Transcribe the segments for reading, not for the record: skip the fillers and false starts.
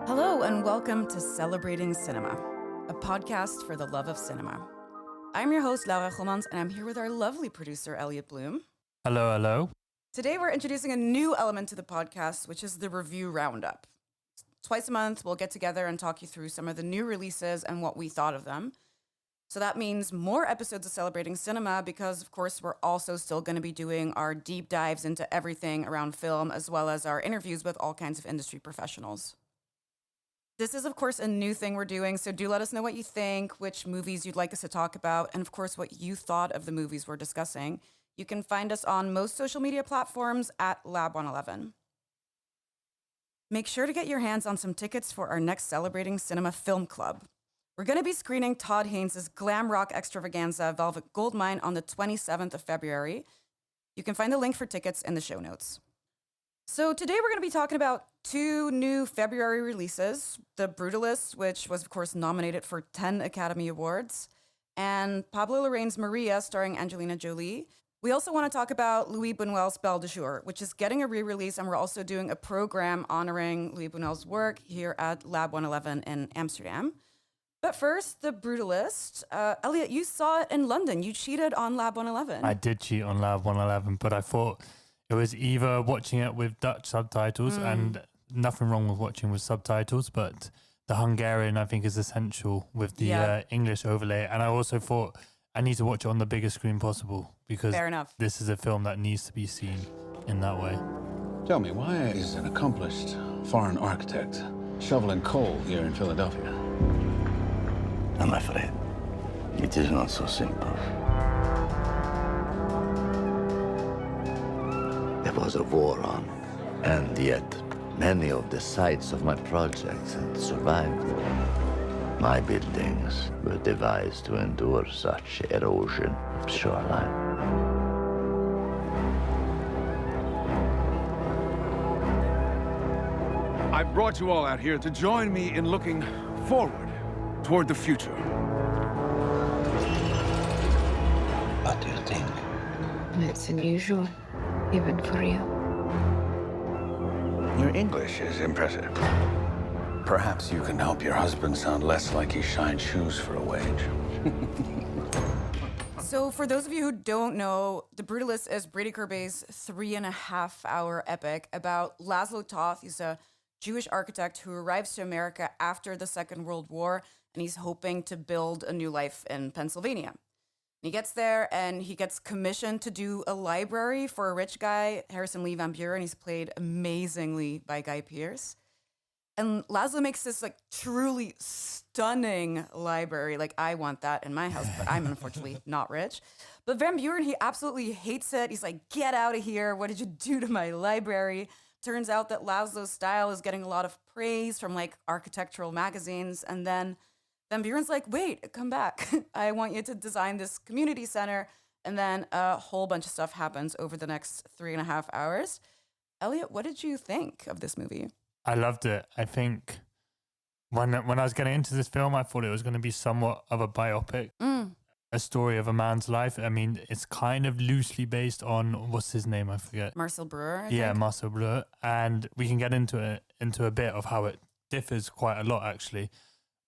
Hello and welcome to Celebrating Cinema, a podcast for the love of cinema. I'm your host, Larraín, and I'm here with our lovely producer, Elliot Bloom. Hello, hello. Today we're introducing a new element to the podcast, which is the review Roundup. Twice a month, we'll get together and talk you through some of the new releases and what we thought of them. So that means more episodes of Celebrating Cinema because, of course, we're also still going to be doing our deep dives into everything around film, as well as our interviews with all kinds of industry professionals. This is, of course, a new thing we're doing, so do let us know what you think, which movies you'd like us to talk about, and, of course, what you thought of the movies we're discussing. You can find us on most social media platforms at Lab111. Make sure to get your hands on some tickets for our next Celebrating Cinema Film Club. We're going to be screening Todd Haynes' glam rock extravaganza Velvet Goldmine on the 27th of February. You can find the link for tickets in the show notes. So today we're going to be talking about two new February releases, The Brutalist, which was, of course, nominated for 10 Academy Awards, and Pablo Larraín's Maria, starring Angelina Jolie. We also want to talk about Louis Buñuel's Belle de Jour, which is getting a re-release, and we're also doing a program honoring Louis Buñuel's work here at Lab 111 in Amsterdam. But first, The Brutalist. Elliot, you saw it in London. You cheated on Lab 111. I did cheat on Lab 111, but I thought it was either watching it with Dutch subtitles, and nothing wrong with watching with subtitles, but the Hungarian, I think, is essential with the English overlay. And I also thought I need to watch it on the biggest screen possible because Fair enough. This is a film that needs to be seen in that way. Tell me, why is an accomplished foreign architect shoveling coal here in Philadelphia? I'm afraid it is not so simple. There was a war on, and yet many of the sites of my projects had survived. My buildings were devised to endure such erosion of shoreline. I brought you all out here to join me in looking forward toward the future. What do you think? It's unusual, even for you. Your English is impressive. Perhaps you can help your husband sound less like he shined shoes for a wage. So for those of you who don't know, The Brutalist is Brady Corbet's 3.5-hour epic about Laszlo Toth. He's a Jewish architect who arrives to America after the Second World War, and he's hoping to build a new life in Pennsylvania. He gets there, and he gets commissioned to do a library for a rich guy, Harrison Lee Van Buren. He's played amazingly by Guy Pearce. And Laszlo makes this truly stunning library. I want that in my house, but I'm unfortunately not rich. But Van Buren, he absolutely hates it. He's like, get out of here. What did you do to my library? Turns out that Laszlo's style is getting a lot of praise from architectural magazines. And then Van Buren's like, wait, come back. I want you to design this community center. And then a whole bunch of stuff happens over the next 3.5 hours. Elliot, what did you think of this movie? I loved it. I think when I was getting into this film, I thought it was going to be somewhat of a biopic, a story of a man's life. I mean, it's kind of loosely based on, what's his name? I forget. Marcel Breuer, I Yeah, think. Marcel Breuer. And we can get into a bit of how it differs quite a lot, actually.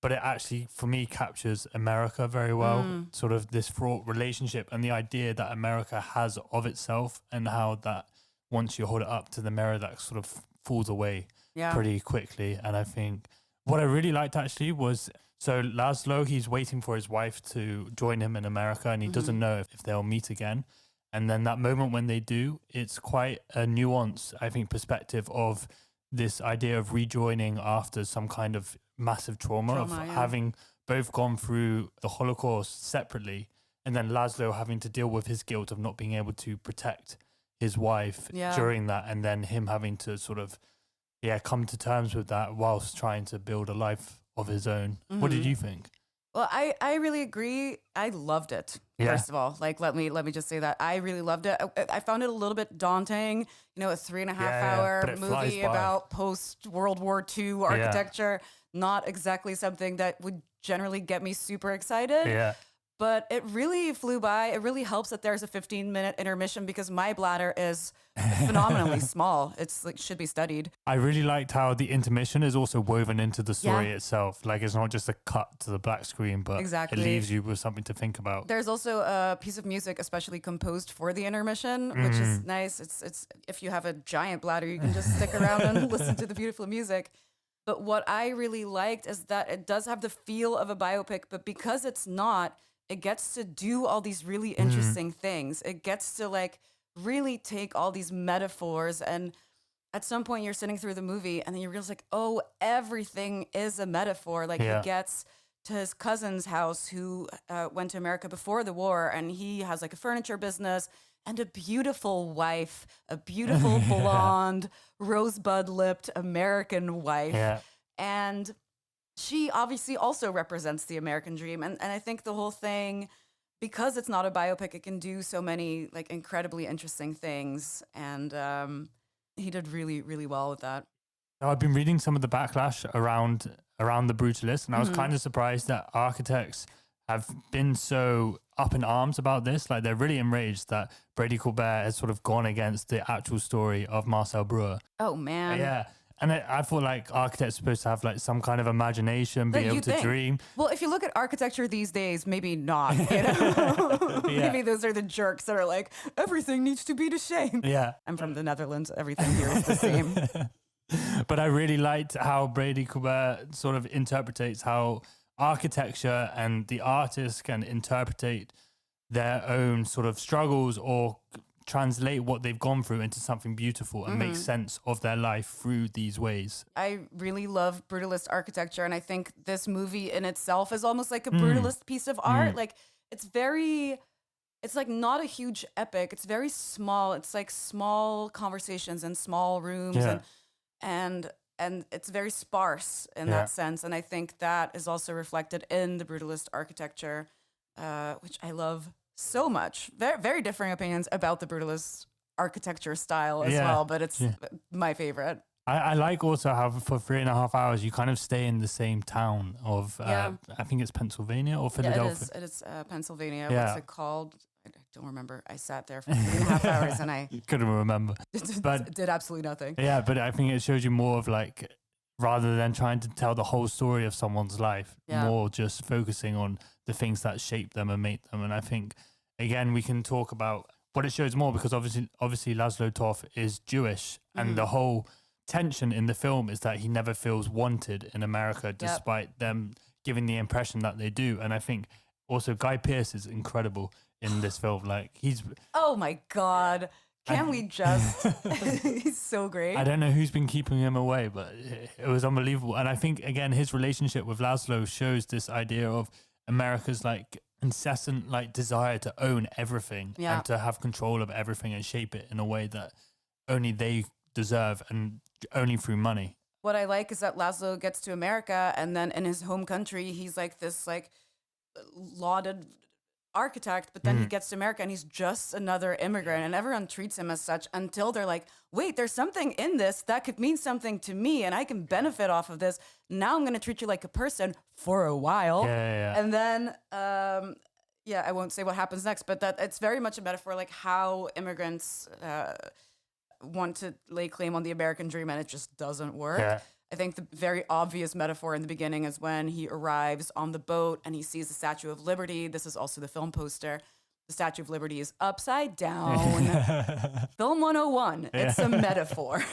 But it actually, for me, captures America very well. Sort of this fraught relationship and the idea that America has of itself, and how that once you hold it up to the mirror, that sort of falls away pretty quickly. And I think what I really liked actually was, so Laszlo, he's waiting for his wife to join him in America, and he doesn't know if they'll meet again. And then that moment when they do, it's quite a nuanced, I think, perspective of this idea of rejoining after some kind of massive trauma of having both gone through the Holocaust separately, and then Laszlo having to deal with his guilt of not being able to protect his wife during that, and then him having to sort of come to terms with that whilst trying to build a life of his own. What did you think? Well, I really agree. I loved it. Yeah. First of all, let me just say that I really loved it. I found it a little bit daunting, a 3.5-hour but it flies movie by. about post-World War II architecture. Not exactly something that would generally get me super excited. Yeah. but it really flew by. It really helps that there's a 15-minute intermission because my bladder is phenomenally small. It's like should be studied. I really liked how the intermission is also woven into the story itself. Like it's not just a cut to the black screen, but Exactly. it leaves you with something to think about. There's also a piece of music especially composed for the intermission, which is nice. It's if you have a giant bladder, you can just stick around and listen to the beautiful music. But what I really liked is that it does have the feel of a biopic, but because it's not, it gets to do all these really interesting things. It gets to like really take all these metaphors, and at some point you're sitting through the movie and then you realize like, oh, everything is a metaphor. Like he gets to his cousin's house who went to America before the war, and he has like a furniture business and a beautiful wife, a beautiful blonde, rosebud-lipped American wife. Yeah. And she obviously also represents the American dream. And I think the whole thing, because it's not a biopic, it can do so many like incredibly interesting things. And he did really, really well with that. Now, I've been reading some of the backlash around the Brutalist, and I was kind of surprised that architects have been so up in arms about this. Like they're really enraged that Brady Corbet has sort of gone against the actual story of Marcel Breuer. Oh, man. Yeah. And I thought like architects are supposed to have like some kind of imagination, be But able you to think. dream. Well, if you look at architecture these days, maybe not. You know? Maybe those are the jerks that are like, everything needs to be the same. Yeah. I'm from the Netherlands. Everything here is the same. But I really liked how Brady Corbet sort of interprets how architecture and the artist can interpret their own sort of struggles or translate what they've gone through into something beautiful and make sense of their life through these ways. I really love brutalist architecture, and I think this movie in itself is almost like a brutalist piece of art. Like it's like not a huge epic. It's very small. It's like small conversations in small rooms, and it's very sparse in that sense. And I think that is also reflected in the brutalist architecture, which I love so much. Very, very differing opinions about the brutalist architecture style as well, but it's my favorite. I like also how for 3.5 hours you kind of stay in the same town of, I think it's Pennsylvania or Philadelphia. Yeah, it is Pennsylvania. Yeah. What's it called? I don't remember. I sat there for 3.5 hours and I Couldn't remember. But did absolutely nothing. yeah, but I think it shows you more of like, rather than trying to tell the whole story of someone's life, more just focusing on the things that shape them and make them. And I think, again, we can talk about what it shows more because obviously Laszlo Toth is Jewish, and the whole tension in the film is that he never feels wanted in America despite them giving the impression that they do. And I think also Guy Pearce is incredible in this film. Like Oh my God. Can we just? He's so great. I don't know who's been keeping him away, but it was unbelievable. And I think, again, his relationship with Laszlo shows this idea of America's like incessant like desire to own everything and to have control of everything and shape it in a way that only they deserve and only through money. What I like is that Laszlo gets to America, and then in his home country, he's like this like lauded architect, but then he gets to America and he's just another immigrant, and everyone treats him as such until they're like, wait, there's something in this that could mean something to me and I can benefit off of this. Now I'm going to treat you like a person for a while. And then, I won't say what happens next, but that it's very much a metaphor, like how immigrants want to lay claim on the American dream and it just doesn't work. I think the very obvious metaphor in the beginning is when he arrives on the boat and he sees the Statue of Liberty. This is also the film poster. The Statue of Liberty is upside down. Film 101. It's a metaphor.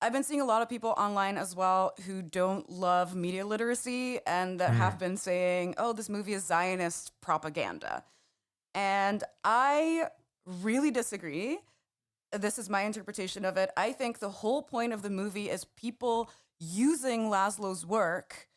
I've been seeing a lot of people online as well who don't love media literacy and that have been saying, oh, this movie is Zionist propaganda. And I really disagree. This is my interpretation of it. I think the whole point of the movie is people using Laszlo's work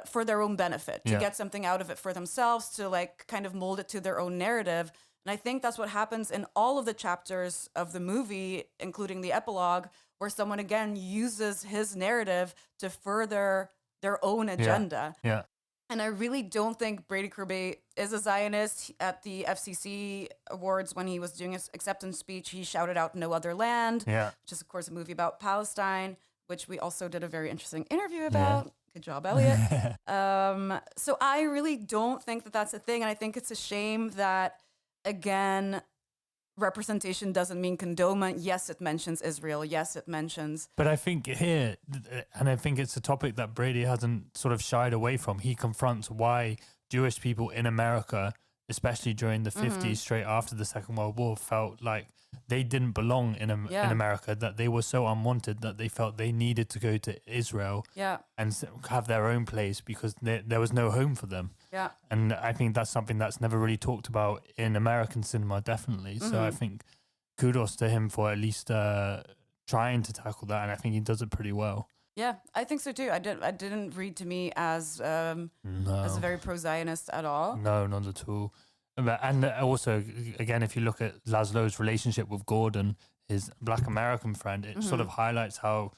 for their own benefit, to get something out of it for themselves, to like kind of mold it to their own narrative. And I think that's what happens in all of the chapters of the movie, including the epilogue, where someone again uses his narrative to further their own agenda. And I really don't think Brady Corbet is a Zionist. At the FCC Awards, when he was doing his acceptance speech, he shouted out "No Other Land," which is, of course, a movie about Palestine, which we also did a very interesting interview about. Good job, Elliot. So I really don't think that that's a thing. And I think it's a shame that, again, representation doesn't mean condonement. Yes, it mentions Israel. Yes, it mentions. But I think here, and I think it's a topic that Brady hasn't sort of shied away from. He confronts why Jewish people in America, especially during the 50s, straight after the Second World War, felt like they didn't belong in America, that they were so unwanted that they felt they needed to go to Israel and have their own place because there was no home for them. Yeah. And I think that's something that's never really talked about in American cinema, definitely. So I think kudos to him for at least trying to tackle that, and I think he does it pretty well. Yeah, I think so too. I didn't read to me as a very pro-Zionist at all. No, not at all. And also, again, if you look at Laszlo's relationship with Gordon, his Black American friend, it sort of highlights how,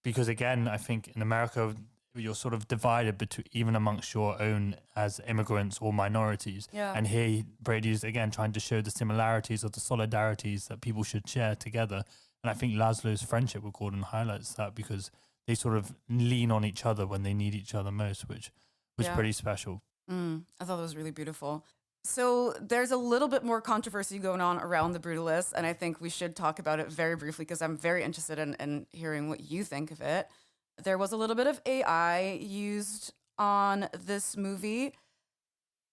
because again, I think in America, you're sort of divided between even amongst your own as immigrants or minorities. Yeah. And here, Brady's again trying to show the similarities or the solidarities that people should share together. And I think Laszlo's friendship with Gordon highlights that because they sort of lean on each other when they need each other most, which was pretty special. I thought it was really beautiful. So there's a little bit more controversy going on around the Brutalist, and I think we should talk about it very briefly because I'm very interested in hearing what you think of it. There was a little bit of AI used on this movie.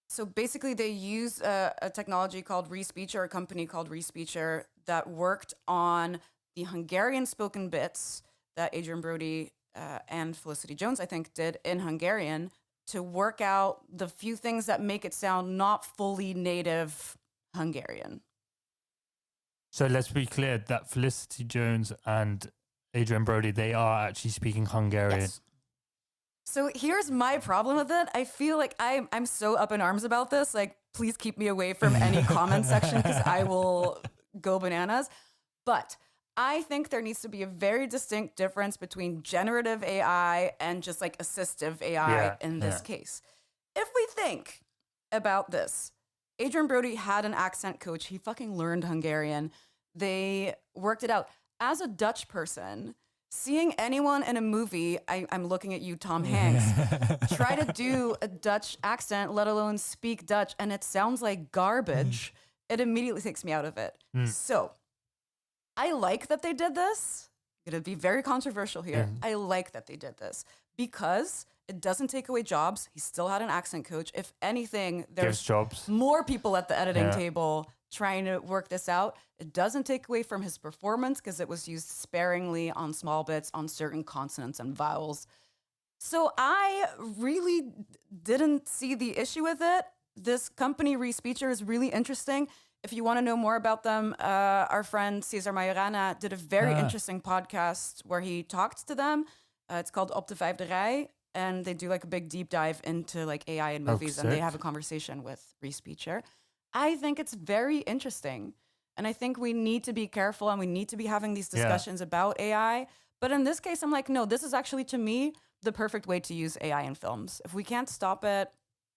So basically they used a technology called Respeecher, a company called Respeecher that worked on the Hungarian spoken bits that Adrian Brody and Felicity Jones, I think, did in Hungarian to work out the few things that make it sound not fully native Hungarian. So let's be clear that Felicity Jones and Adrian Brody, they are actually speaking Hungarian. Yes. So here's my problem with it. I feel like I'm so up in arms about this. Like, please keep me away from any comment section because I will go bananas. But I think there needs to be a very distinct difference between generative AI and just like assistive AI in this case. If we think about this, Adrian Brody had an accent coach. He fucking learned Hungarian. They worked it out. As a Dutch person, seeing anyone in a movie, I'm looking at you, Tom Hanks, try to do a Dutch accent, let alone speak Dutch, and it sounds like garbage, it immediately takes me out of it. So I like that they did this. I'm going to be very controversial here. I like that they did this because it doesn't take away jobs. He still had an accent coach. If anything, there's jobs. More people at the editing table trying to work this out. It doesn't take away from his performance because it was used sparingly on small bits, on certain consonants and vowels. So I really didn't see the issue with it. This company, Respeecher, is really interesting. If you want to know more about them, our friend Cesar Majorana did a very interesting podcast where he talked to them. It's called Op de Vijfde Rij, and they do like a big deep dive into like AI in movies, and they have a conversation with Respeecher. I think it's very interesting, and I think we need to be careful and we need to be having these discussions about AI. But in this case, I'm like, no, this is actually, to me, the perfect way to use AI in films. If we can't stop it,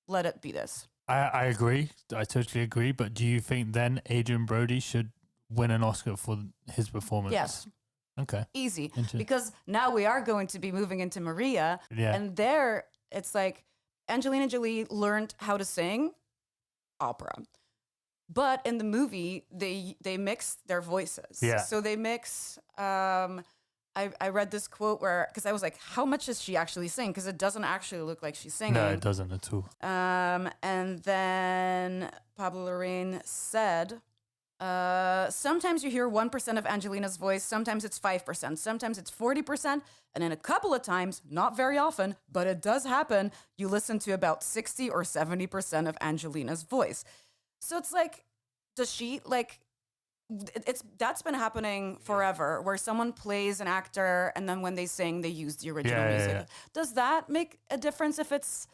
let it be this. I agree. I totally agree. But do you think then Adrian Brody should win an Oscar for his performance? Yes. Okay. Easy. Because now we are going to be moving into Maria. Yeah. And there, it's like Angelina Jolie learned how to sing opera. But in the movie, they mix their voices. Yeah. So they mix... I read this quote where, because I was like, how much does she actually sing? Because it doesn't actually look like she's singing. No, it doesn't at all. And then Pablo Larraín said, sometimes you hear 1% of Angelina's voice, sometimes it's 5%, sometimes it's 40%, and then a couple of times, not very often, but it does happen, you listen to about 60 or 70% of Angelina's voice. So it's like, does she, like... That's been happening forever, where someone plays an actor and then when they sing, they use the original music. Yeah. Does that make a difference if it's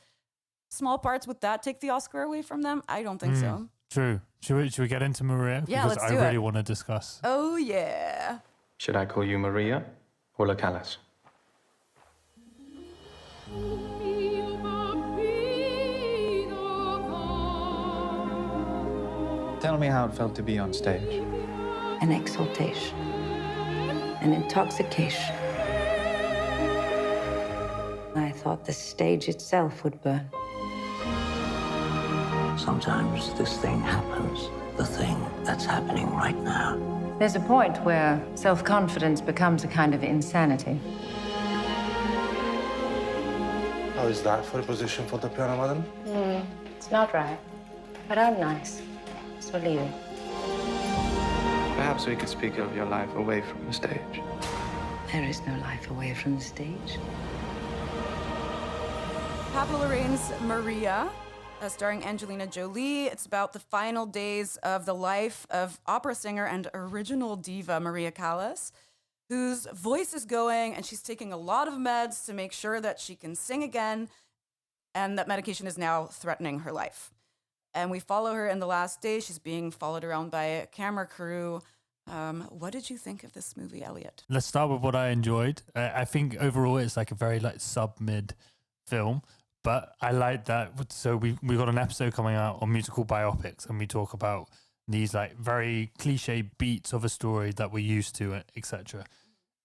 small parts? Would that take the Oscar away from them? I don't think so. True. Should we get into Maria? Yeah, because let's do I really want to discuss. Oh, yeah. Should I call you Maria or La Callas? Tell me how it felt to be on stage. An exaltation, an intoxication. I thought the stage itself would burn. Sometimes this thing happens, the thing that's happening right now. There's a point where self-confidence becomes a kind of insanity. How is that for a position for the piano, madam? It's not right, but I'm nice, so leave it. Perhaps we could speak of your life away from the stage. There is no life away from the stage. Pablo Larraín's Maria, starring Angelina Jolie. It's about the final days of the life of opera singer and original diva Maria Callas, whose voice is going, and she's taking a lot of meds to make sure that she can sing again, and that medication is now threatening her life. And we follow her in the last days. She's being followed around by a camera crew. What did you think of this movie, Elliot? Let's start with what I enjoyed. I think overall it's like a very like sub-mid film, but I like that. So we got an episode coming out on musical biopics, and we talk about these like very cliche beats of a story that we're used to, etc.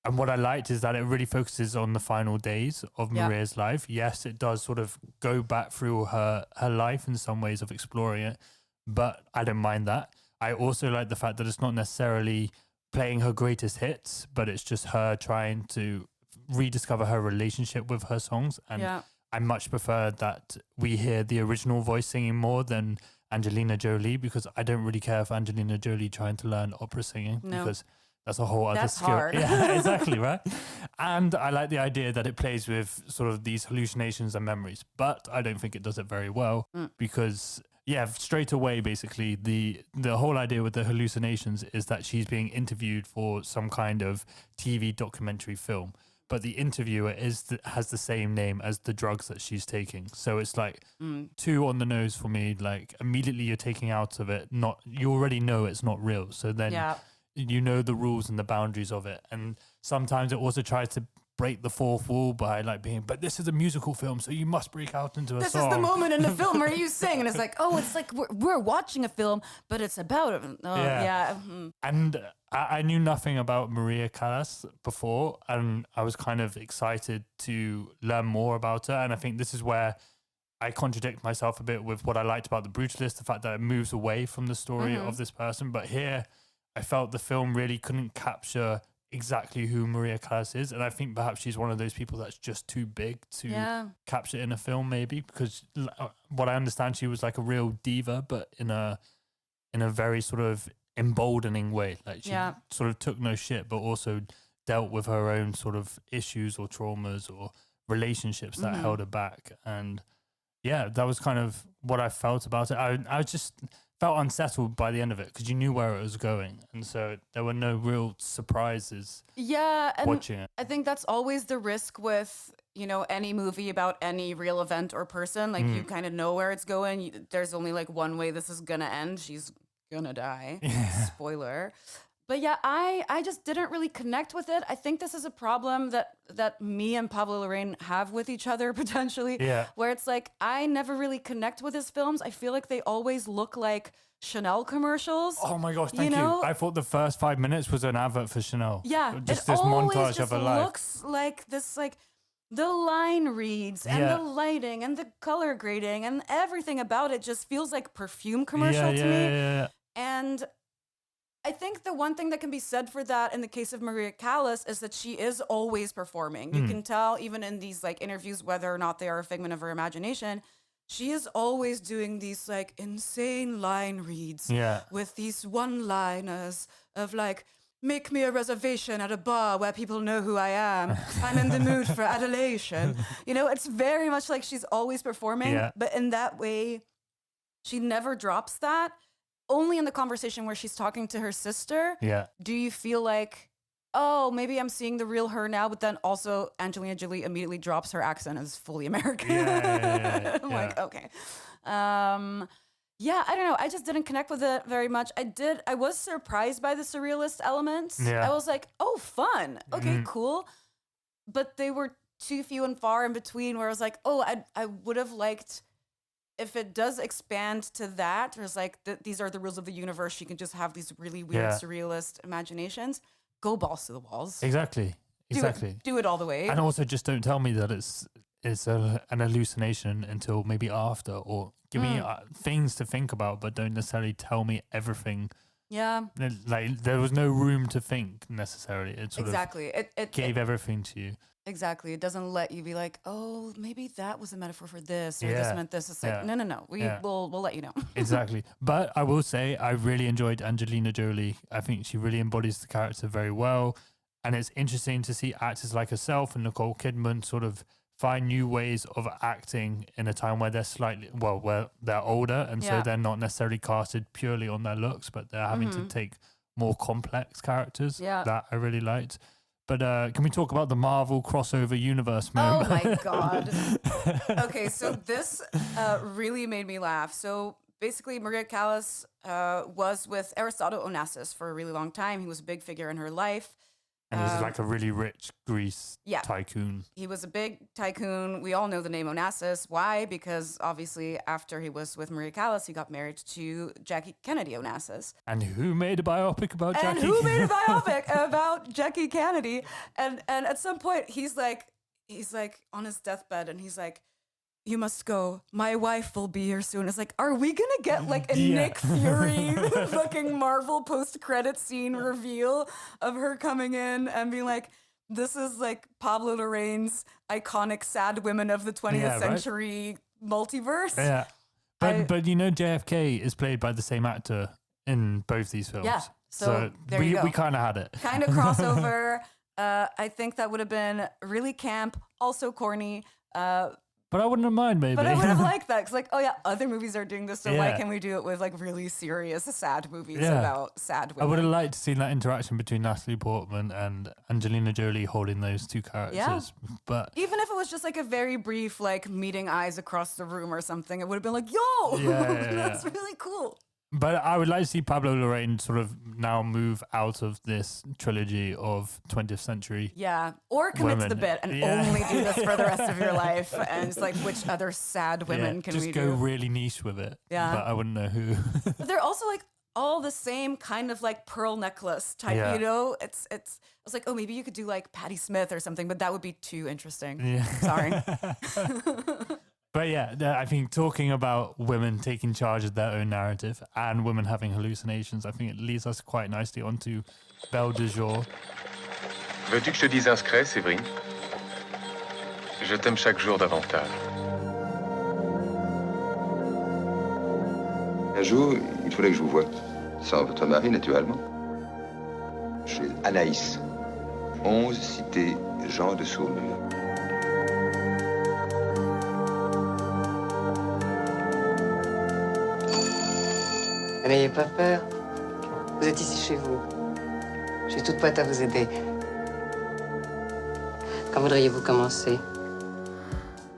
And what I liked is that it really focuses on the final days of Maria's life. Yes, it does sort of go back through her life in some ways of exploring it, but I don't mind that. I also like the fact that it's not necessarily playing her greatest hits, but it's just her trying to rediscover her relationship with her songs. And I much prefer that we hear the original voice singing more than Angelina Jolie, because I don't really care for Angelina Jolie trying to learn opera singing, because that's a whole other skill. Hard. Yeah, exactly, right? And I like the idea that it plays with sort of these hallucinations and memories, but I don't think it does it very well because, straight away, basically, the whole idea with the hallucinations is that she's being interviewed for some kind of TV documentary film. But the interviewer has the same name as the drugs that she's taking. So it's like too on the nose for me. Like immediately you're taking out of it, you already know it's not real. So then you know the rules and the boundaries of it. And sometimes it also tries to break the fourth wall by like but this is a musical film, so you must break out into a song. This is the moment in the film where you sing, and it's like, oh, it's like we're watching a film, but it's about it. And I knew nothing about Maria Callas before, and I was kind of excited to learn more about her. And I think this is where I contradict myself a bit with what I liked about The Brutalist, the fact that it moves away from the story of this person. But here, I felt the film really couldn't capture exactly who Maria Callas is, and I think perhaps she's one of those people that's just too big to capture in a film, maybe, because what I understand, she was like a real diva, but in a very sort of emboldening way. Like she sort of took no shit, but also dealt with her own sort of issues or traumas or relationships that held her back. And that was kind of what I felt about it. I just felt unsettled by the end of it because you knew where it was going, and so there were no real surprises watching it. I think that's always the risk with any movie about any real event or person. Like you kind of know where it's going. There's only like one way this is gonna end. She's gonna die. Spoiler. But I just didn't really connect with it. I think this is a problem that me and Pablo Larraín have with each other potentially. Where it's like I never really connect with his films. I feel like they always look like Chanel commercials. Oh my gosh, thank you. I thought the first 5 minutes was an advert for Chanel. Yeah, just it this always montage just of her life. Looks like this, like the line reads and the lighting and the color grading and everything about it just feels like perfume commercial to me. And I think the one thing that can be said for that in the case of Maria Callas is that she is always performing. You can tell even in these like interviews whether or not they are a figment of her imagination. She is always doing these like insane line reads with these one-liners of like, make me a reservation at a bar where people know who I am. I'm in the mood for adulation. It's very much like she's always performing, but in that way, she never drops that. Only in the conversation where she's talking to her sister, do you feel like, oh, maybe I'm seeing the real her now, but then also Angelina Jolie immediately drops her accent and is fully American. I'm like, okay. I don't know. I just didn't connect with it very much. I was surprised by the surrealist elements. I was like, oh, fun. Okay, cool. But they were too few and far in between where I was like, oh, I would have liked if it does expand to that, there's like, these are the rules of the universe. She can just have these really weird, surrealist imaginations. Go balls to the walls. Exactly. Do it all the way. And also just don't tell me that it's it's an hallucination until maybe after, or give me things to think about, but don't necessarily tell me everything. Yeah. Like there was no room to think necessarily. It sort exactly. of gave everything to you. Exactly. It doesn't let you be like, oh, maybe that was a metaphor for this, or this meant this. It's like, no. We'll let you know. Exactly. But I will say, I really enjoyed Angelina Jolie. I think she really embodies the character very well. And it's interesting to see actors like herself and Nicole Kidman sort of find new ways of acting in a time where they're where they're older. And so they're not necessarily casted purely on their looks, but they're having to take more complex characters. Yeah. That I really liked. But can we talk about the Marvel crossover universe moment? Oh my God. Okay, so this really made me laugh. So basically, Maria Callas was with Aristotle Onassis for a really long time. He was a big figure in her life. And he was like a really rich Greece tycoon. He was a big tycoon. We all know the name Onassis. Why? Because obviously after he was with Maria Callas, he got married to Jackie Kennedy Onassis. And who made a biopic about Jackie? And who made a biopic about Jackie Kennedy? And at some point he's like on his deathbed and he's like, you must go. My wife will be here soon. It's like, are we going to get like a Nick Fury fucking Marvel post-credit scene reveal of her coming in and being like, this is like Pablo Larraín's iconic sad women of the 20th century multiverse? Yeah. But you know, JFK is played by the same actor in both these films. Yeah. So there you go. We kind of had it. Kind of crossover. I think that would have been really camp, also corny. But I wouldn't have mind, maybe. But I would have liked that. Because, like, oh, yeah, other movies are doing this. So why can't we do it with, like, really serious, sad movies about sad women? I would have liked to see that interaction between Natalie Portman and Angelina Jolie holding those two characters. Yeah. But even if it was just, like, a very brief, like, meeting eyes across the room or something, it would have been like, yo, that's really cool. But I would like to see Pablo Larraín sort of now move out of this trilogy of 20th century. Yeah. Or commit to the bit and only do this for the rest of your life. And it's like, which other sad women can we do? Just go really niche with it. Yeah. But I wouldn't know who. But they're also like all the same kind of like pearl necklace type, you know? I was like, oh, maybe you could do like Patti Smith or something, but that would be too interesting. Yeah. Sorry. But yeah, I think talking about women taking charge of their own narrative and women having hallucinations, I think it leads us quite nicely onto Belle de Jour. Veux-tu que je te dise un secret, Séverine? Je t'aime chaque jour davantage. Un jour, il faudrait que je vous voie. Sans votre mari, naturellement. Chez Anaïs, 11 cité Jean de Saulmur. N'ayez pas peur. Vous êtes ici chez vous. Je suis toute prête à vous aider. Quand voudriez-vous commencer?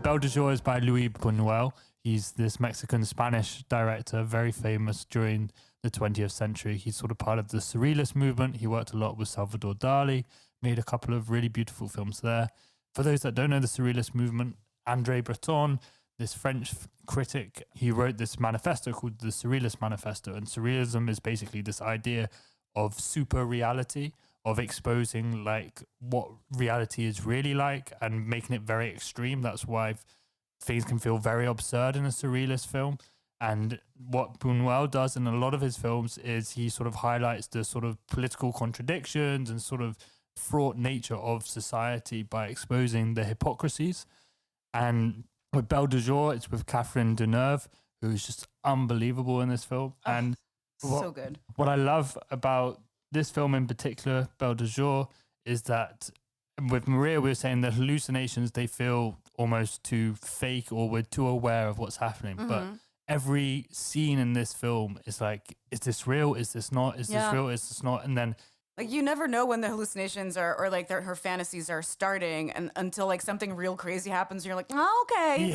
Belle de Jour is by Louis Buñuel. He's this Mexican-Spanish director, very famous during the 20th century. He's sort of part of the Surrealist movement. He worked a lot with Salvador Dali, made a couple of really beautiful films there. For those that don't know the Surrealist movement, André Breton, this French critic, he wrote this manifesto called the Surrealist Manifesto. And Surrealism is basically this idea of super reality, of exposing like what reality is really like and making it very extreme. That's why things can feel very absurd in a surrealist film. And what Buñuel does in a lot of his films is he sort of highlights the sort of political contradictions and sort of fraught nature of society by exposing the hypocrisies. And with Belle de Jour, it's with Catherine Deneuve, who is just unbelievable in this film. And so good. What I love about this film in particular, Belle de Jour, is that with Maria, we were saying the hallucinations, they feel almost too fake or we're too aware of what's happening. Mm-hmm. But every scene in this film is like, is this real? Is this not? Is this real? Is this not? And then like you never know when the hallucinations are, or like her fantasies are starting, and until like something real crazy happens, you're like, oh, okay,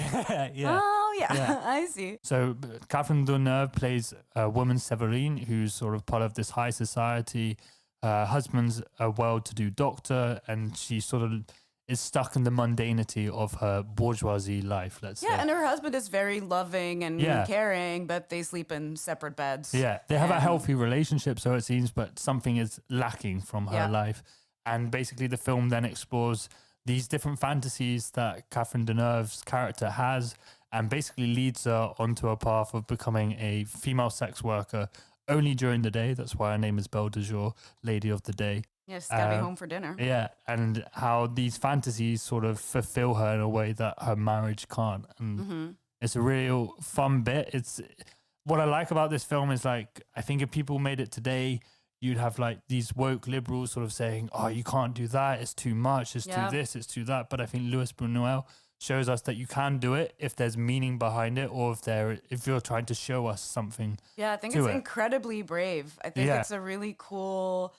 yeah, I see. So Catherine Deneuve plays a woman, Séverine, who's sort of part of this high society. Her husband's a well-to-do doctor, and she sort of is stuck in the mundanity of her bourgeoisie life, let's say. Yeah, and her husband is very loving and caring, but they sleep in separate beds. Yeah, they have a healthy relationship, so it seems, but something is lacking from her life. And basically the film then explores these different fantasies that Catherine Deneuve's character has, and basically leads her onto a path of becoming a female sex worker only during the day. That's why her name is Belle de Jour, Lady of the Day. Yes, gotta be home for dinner. Yeah, and how these fantasies sort of fulfill her in a way that her marriage can't. And it's a real fun bit. It's what I like about this film is like, I think if people made it today, you'd have like these woke liberals sort of saying, oh, you can't do that. It's too much. It's too this. It's too that. But I think Luis Buñuel shows us that you can do it if there's meaning behind it, or if you're trying to show us something. Yeah, I think it's incredibly brave. I think it's a really cool,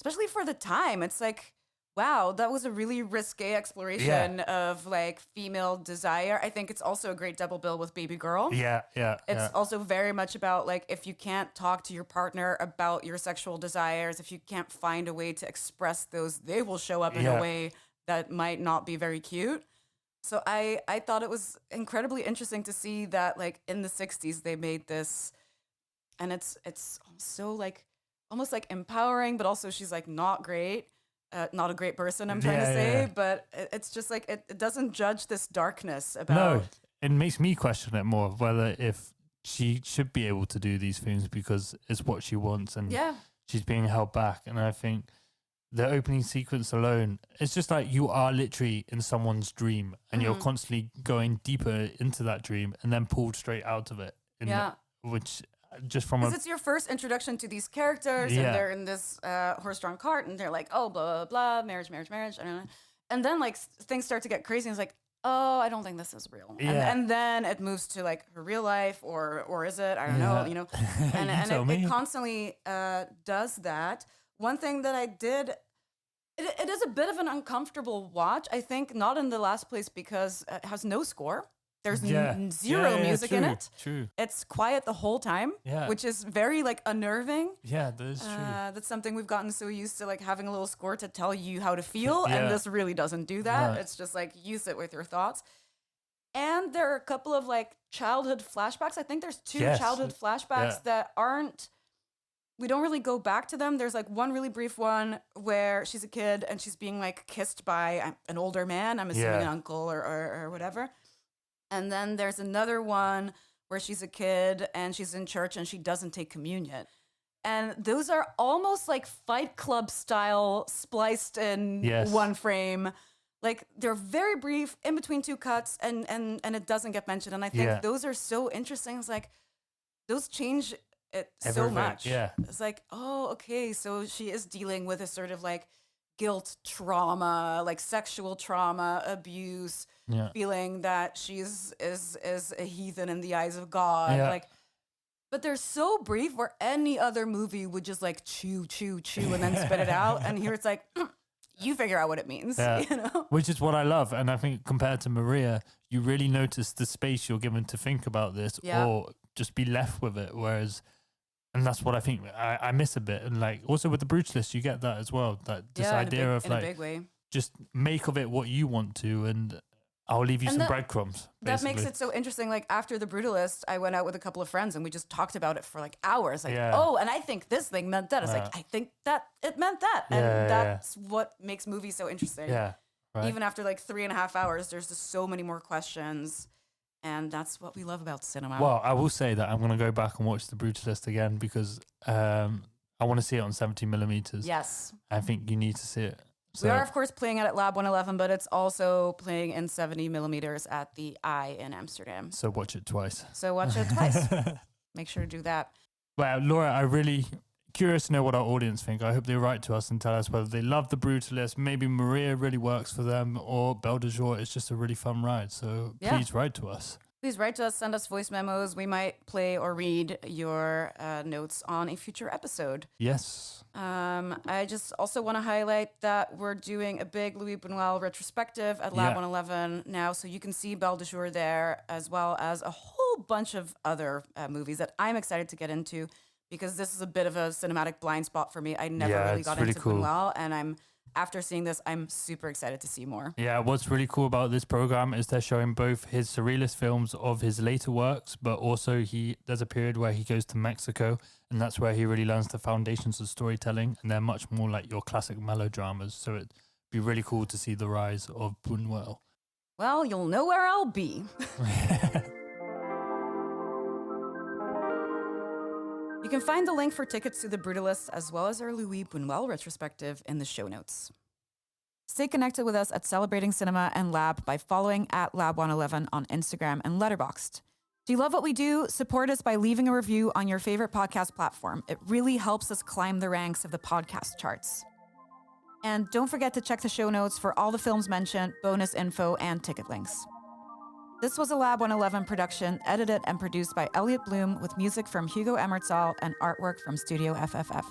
especially for the time. It's like, wow, that was a really risque exploration of like female desire. I think it's also a great double bill with Baby Girl. It's also very much about like, if you can't talk to your partner about your sexual desires, if you can't find a way to express those, they will show up in a way that might not be very cute. So I thought it was incredibly interesting to see that like in the 60s they made this, and it's so like almost like empowering, but also she's like not great. Not a great person, I'm trying to say, but it's just like it doesn't judge this darkness about. No, it makes me question it more, whether if she should be able to do these things because it's what she wants and she's being held back. And I think the opening sequence alone, it's just like you are literally in someone's dream and you're constantly going deeper into that dream and then pulled straight out of it. Which just from because it's your first introduction to these characters and they're in this horse-drawn cart and they're like, oh, blah, blah, blah, marriage, I don't know. And then like things start to get crazy and it's like, oh, I don't think this is real. And then it moves to like her real life or is it? I don't know, you know. And, it constantly does that. One thing that I did, it is a bit of an uncomfortable watch, I think, not in the last place because it has no score. There's zero music in it. True. It's quiet the whole time, which is very like unnerving. Yeah, that is true. That's something we've gotten so used to, like having a little score to tell you how to feel, and this really doesn't do that. No. It's just like you sit with your thoughts. And there are a couple of like childhood flashbacks. I think there's two childhood flashbacks that aren't. We don't really go back to them. There's like one really brief one where she's a kid and she's being like kissed by an older man. I'm assuming an uncle or whatever. And then there's another one where she's a kid and she's in church and she doesn't take communion. And those are almost like Fight Club style spliced in one frame. Like they're very brief in between two cuts and it doesn't get mentioned. And I think those are so interesting. It's like those change it so much. Yeah. It's like, oh, okay. So she is dealing with a sort of like guilt trauma, like sexual trauma, abuse, feeling that she's is a heathen in the eyes of God. Like, but they're so brief where any other movie would just like chew and then spit it out. And here it's like, you figure out what it means, you know? Which is what I love. And I think compared to Maria, you really notice the space you're given to think about this or just be left with it. Whereas, and that's what I think I miss a bit. And like also with the Brutalist, you get that as well. That this idea of like, in a big way. Just make of it what you want to, and I'll leave you some breadcrumbs. That makes it so interesting. Like after the Brutalist, I went out with a couple of friends and we just talked about it for like hours. Like, oh, and I think this thing meant that. It's like, I think that it meant that. And that's what makes movies so interesting. Yeah. Right. Even after like 3.5 hours, there's just so many more questions. And that's what we love about cinema. Well, I will say that I'm going to go back and watch The Brutalist again because I want to see it on 17 millimeters. Yes. I think you need to see it. So. We are, of course, playing it at Lab 111, but it's also playing in 70 millimeters at the Eye in Amsterdam. So watch it twice. Make sure to do that. Well, Laura, I'm really curious to know what our audience think. I hope they write to us and tell us whether they love The Brutalist. Maybe Maria really works for them, or Belle de Jour is just a really fun ride. So please write to us. Please write to us, send us voice memos. We might play or read your notes on a future episode. Yes. I just also want to highlight that we're doing a big Louis Buñuel retrospective at Lab 111 now, so you can see Belle de Jour there, as well as a whole bunch of other movies that I'm excited to get into, because this is a bit of a cinematic blind spot for me. I never really got into Buñuel, and after seeing this, I'm super excited to see more. Yeah, what's really cool about this program is they're showing both his surrealist films of his later works, but also there's a period where he goes to Mexico, and that's where he really learns the foundations of storytelling, and they're much more like your classic melodramas. So it be really cool to see the rise of Buñuel. Well, you'll know where I'll be. You can find the link for tickets to the Brutalist as well as our Louis Buñuel retrospective in the show notes. Stay connected with us at Celebrating Cinema and Lab by following at Lab111 on Instagram and Letterboxd. Do you love what we do? Support us by leaving a review on your favorite podcast platform. It really helps us climb the ranks of the podcast charts. And don't forget to check the show notes for all the films mentioned, bonus info, and ticket links. This was a Lab 111 production, edited and produced by Elliot Bloom with music from Hugo Emertzal and artwork from Studio FFF.